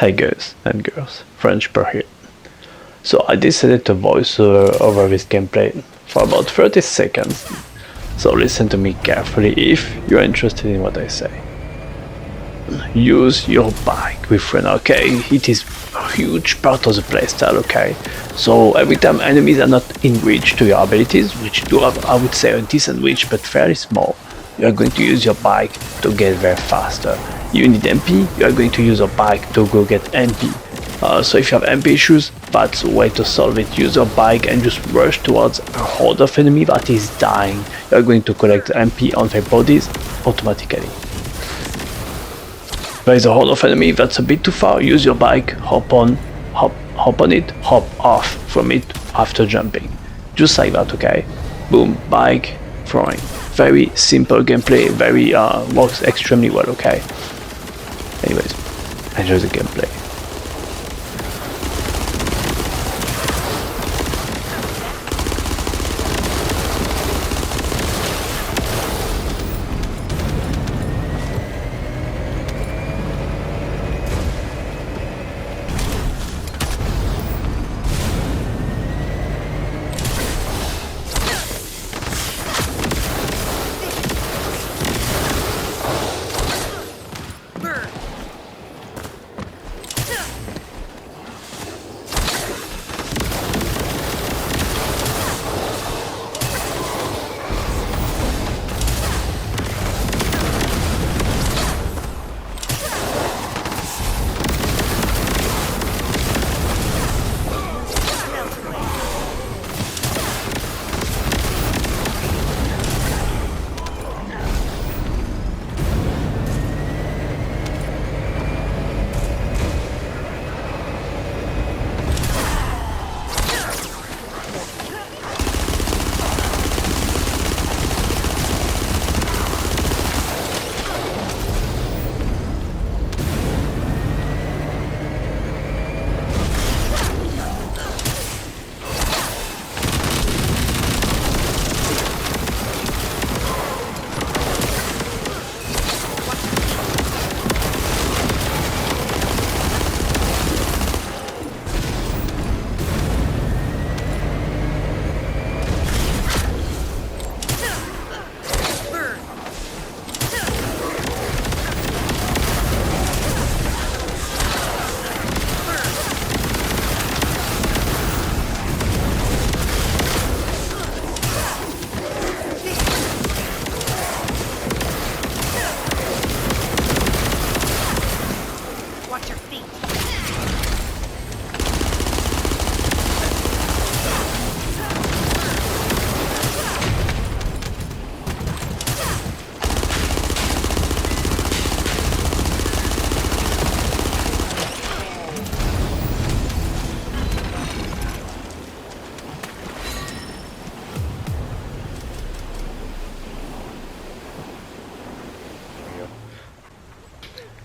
Hey guys and girls, French per here. So I decided to voice over this gameplay for about 30 seconds, so listen to me carefully if you're interested in what I say. Use your bike with Freyna, okay? It is a huge part of the playstyle, okay? So every time enemies are not in reach to your abilities, which do have, I would say, a decent reach but fairly small, you are going to use your bike to get there faster. You need MP, you are going to use your bike to go get MP. So if you have MP issues, that's a way to solve it. Use your bike and just rush towards a horde of enemy that is dying. You are going to collect MP on their bodies automatically. There is a horde of enemy that's a bit too far. Use your bike, hop on it, hop off from it after jumping. Just like that, okay? Boom, bike, throwing. Very simple gameplay, works extremely well, okay? Anyways, enjoy the gameplay.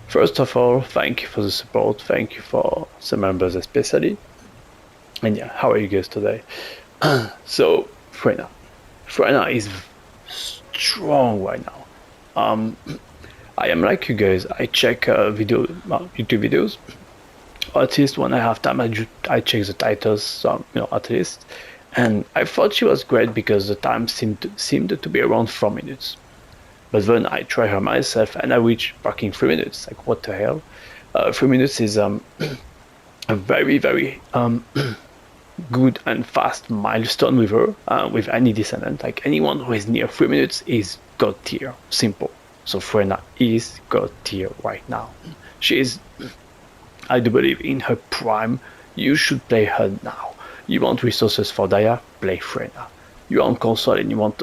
First of all, thank you for the support, thank you for the members especially. And yeah, how are you guys today? So, Freyna. Freyna is strong right now. I am like you guys, I check YouTube videos. At least when I have time, I check the titles, at least. And I thought she was great because the time seemed to be around 4 minutes. But then I try her myself and I reach fucking 3 minutes. Like, what the hell? 3 minutes is a very good and fast milestone with her, with any descendant. Like, anyone who is near 3 minutes is god tier. Simple. So Freyna is god tier right now. She is, I do believe, in her prime. You should play her now. You want resources for Daya? Play Freyna. You're on console and you want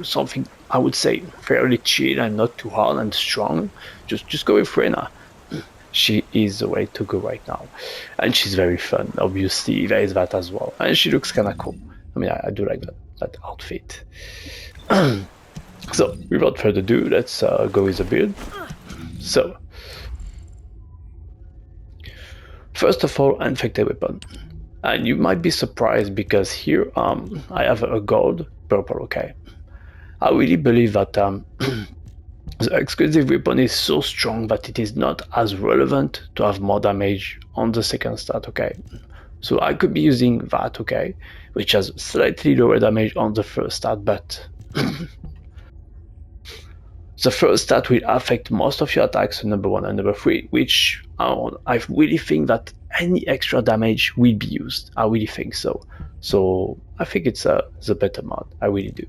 something, I would say, fairly chill and not too hard and strong, just go with Freyna. She is the way to go right now. And she's very fun, obviously, there is that as well. And she looks kinda cool. I mean, I do like that outfit. So, without further ado, let's go with the build. So, first of all, infected weapon. And you might be surprised because here I have a gold purple, okay? I really believe that The exclusive weapon is so strong that it is not as relevant to have more damage on the second stat, okay? So I could be using that, okay, which has slightly lower damage on the first stat, but the first stat will affect most of your attacks, number 1 and number 3, which I really think that any extra damage will be used. I really think so. So I think it's the better mod, I really do.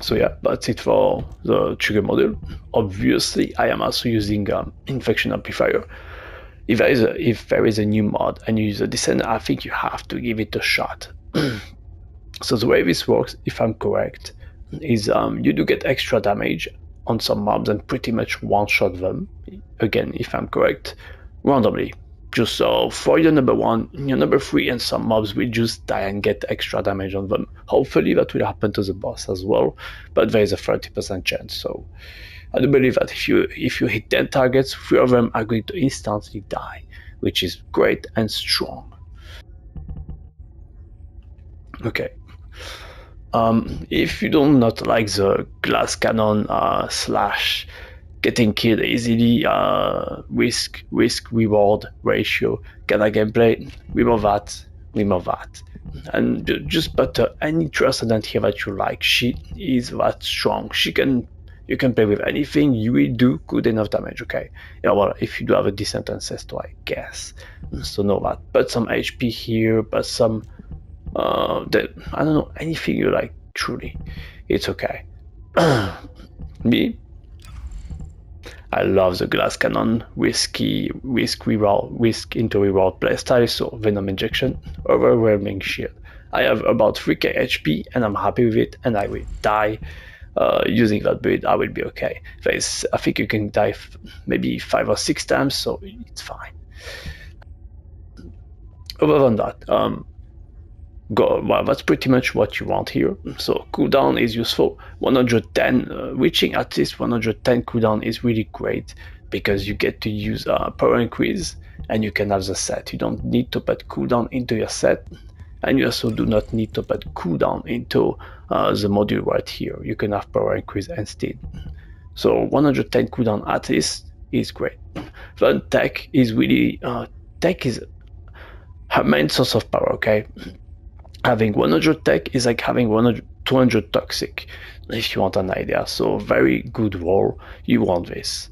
So yeah, that's it for the trigger module. Obviously, I am also using infection amplifier. If there is a new mod and you use a Descendant, I think you have to give it a shot. So the way this works, if I'm correct, is you do get extra damage on some mobs and pretty much one-shot them. Again, if I'm correct, randomly. Just so for your number 1, your number 3, and some mobs will just die and get extra damage on them. Hopefully that will happen to the boss as well, but there is a 30% chance. So I do believe that if you hit 10 targets, 3 of them are going to instantly die, which is great and strong. Okay. If you do not like the glass cannon slash getting killed easily risk reward ratio kind of gameplay, remove that, and just put any Descendant here that you like. She is that strong. You can play with anything. You will do good enough damage. Okay, yeah. Well, if you do have a decent ancestor, I guess. So know that. Put some HP here. Put some. I don't know, anything you like. Truly, it's okay. Me, I love the glass cannon, risk into reroll playstyle, so venom injection, overwhelming shield. I have about 3k HP and I'm happy with it, and I will die using that build. I will be okay. I think you can die maybe 5 or 6 times, so it's fine. Other than that, well, that's pretty much what you want here. So cooldown is useful. 110, reaching at least 110 cooldown is really great because you get to use power increase and you can have the set. You don't need to put cooldown into your set, and you also do not need to put cooldown into the module right here. You can have power increase instead. So 110 cooldown at least is great. Then tech is really tech is her main source of power. Okay. Having 100 tech is like having 200 toxic, if you want an idea. So very good roll. You want this.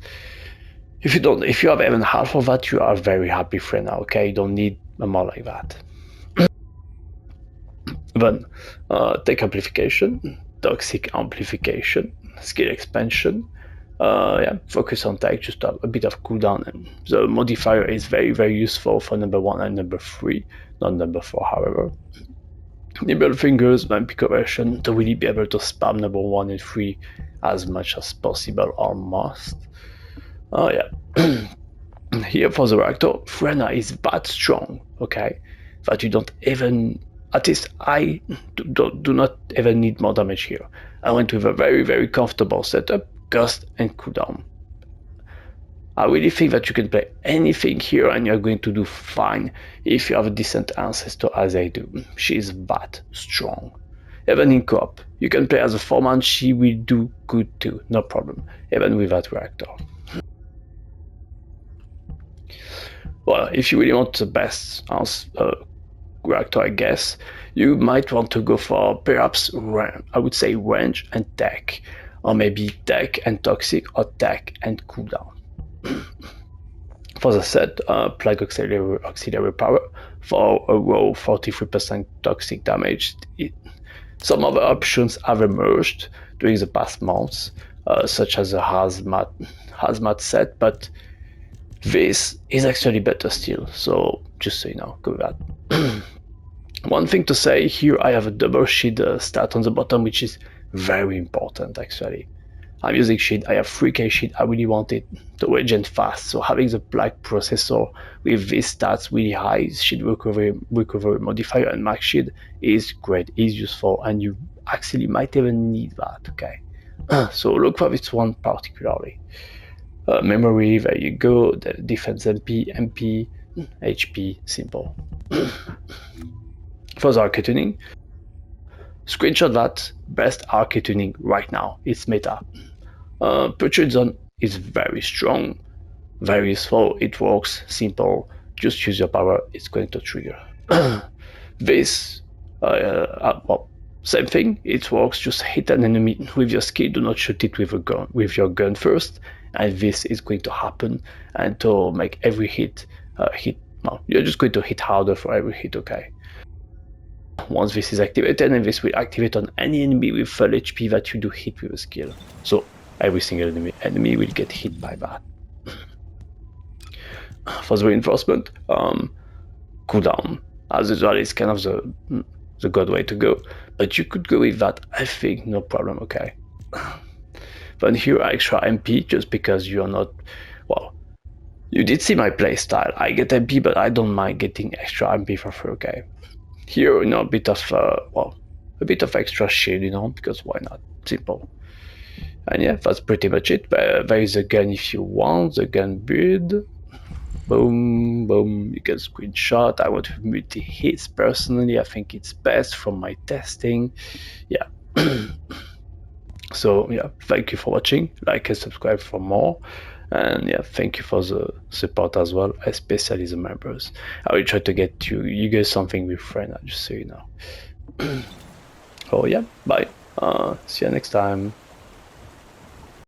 If you have even half of that, you are very happy Freyna. Okay, you don't need a mod like that. Then tech amplification, toxic amplification, skill expansion. Yeah, focus on tech, just have a bit of cooldown, and the modifier is very useful for number 1 and number 3, not number 4, however. Nimble fingers, vampy conversion to really be able to spam number 1 and 3 as much as possible, almost. Oh yeah. Here for the Reactor, Freyna is that strong, okay, that you don't even, at least I do not even need more damage here. I went with a very comfortable setup, cost and cooldown. I really think that you can play anything here and you're going to do fine if you have a decent ancestor as I do. She is that strong. Even in co-op, you can play as a 4-man, she will do good too, no problem, even with that Reactor. Well, if you really want the best Reactor, I guess, you might want to go for perhaps, I would say, range and tech, or maybe tech and toxic, or tech and cooldown. For the set, Plague auxiliary power for a raw 43% toxic damage. Some other options have emerged during the past months, such as the hazmat set, but this is actually better still, so just so you know, go with that. One thing to say here, I have a double shield stat on the bottom, which is very important actually. I'm using shield, I have 3k shield, I really want it to regen fast, so having the black processor with these stats really high, shield recovery modifier and max shield is great, is useful, and you actually might even need that, okay? So look for this one particularly. Memory, there you go, the defense MP, HP, simple. For the Arche tuning, screenshot that. Best Arche tuning right now. It's meta. Purchase Zone is very strong, very slow. It works simple. Just use your power. It's going to trigger. This, well, same thing. It works. Just hit an enemy with your skill. Do not shoot it with a gun. With your gun first, and this is going to happen. And to make every hit, well, you're just going to hit harder for every hit. Okay. Once this is activated, and this will activate on any enemy with full HP that you do hit with a skill. So every single enemy will get hit by that. For the reinforcement, cooldown as usual is kind of the good way to go, but you could go with that, I think, no problem. Okay. Then here extra MP just because you are not, well, you did see my playstyle. I get MP, but I don't mind getting extra MP for free. Okay. Here, a bit of a bit of extra shield, because why not? Simple. And yeah, that's pretty much it. There is a gun if you want, the gun build. Boom, boom, you can screenshot. I want multi-hits personally. I think it's best from my testing. Yeah. So yeah, thank you for watching. Like and subscribe for more. And yeah, thank you for the support as well, especially the members. I will try to get you guys something with Freyna, just so you know. Oh yeah, bye. See you next time.